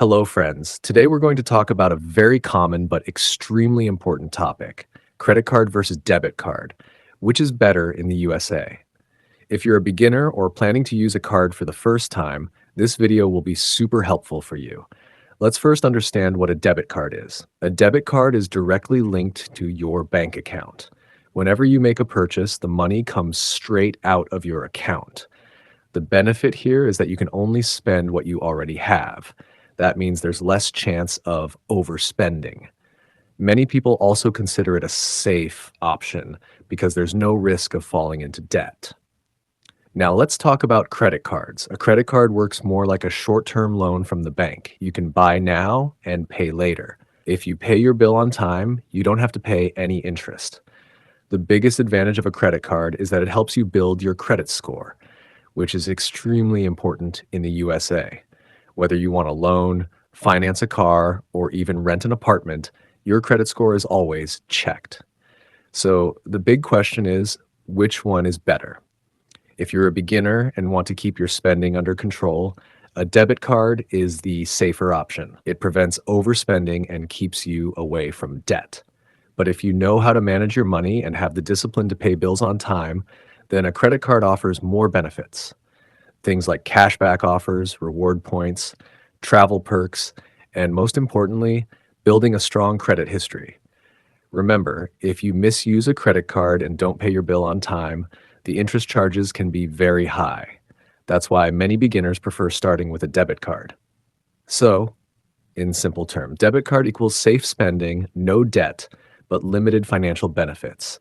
Hello, friends. Today we're going to talk about a very common but extremely important topic, credit card versus debit card. Which is better in the USA? If you're a beginner or planning to use a card for the first time, this video will be super helpful for you. Let's first understand what a debit card is. A debit card is directly linked to your bank account. Whenever you make a purchase, the money comes straight out of your account. The benefit here is that you can only spend what you already have. That means there's less chance of overspending. Many people also consider it a safe option because there's no risk of falling into debt. Now let's talk about credit cards. A credit card works more like a short-term loan from the bank. You can buy now and pay later. If you pay your bill on time, you don't have to pay any interest. The biggest advantage of a credit card is that it helps you build your credit score, which is extremely important in the USA. Whether you want a loan, finance a car, or even rent an apartment, your credit score is always checked. So the big question is, which one is better? If you're a beginner and want to keep your spending under control, a debit card is the safer option. It prevents overspending and keeps you away from debt. But if you know how to manage your money and have the discipline to pay bills on time, then a credit card offers more benefits. Things like cashback offers, reward points, travel perks, and most importantly, building a strong credit history. Remember, if you misuse a credit card and don't pay your bill on time, the interest charges can be very high. That's why many beginners prefer starting with a debit card. So, in simple terms, debit card equals safe spending, no debt, but limited financial benefits.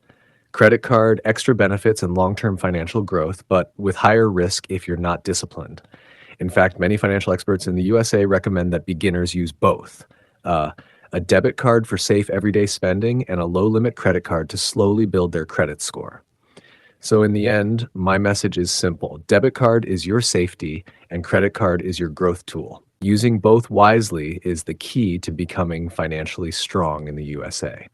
Credit card, extra benefits and long-term financial growth, but with higher risk if you're not disciplined. In fact, many financial experts in the USA recommend that beginners use both. A debit card for safe everyday spending and a low-limit credit card to slowly build their credit score. So in the end, my message is simple. Debit card is your safety and credit card is your growth tool. Using both wisely is the key to becoming financially strong in the USA.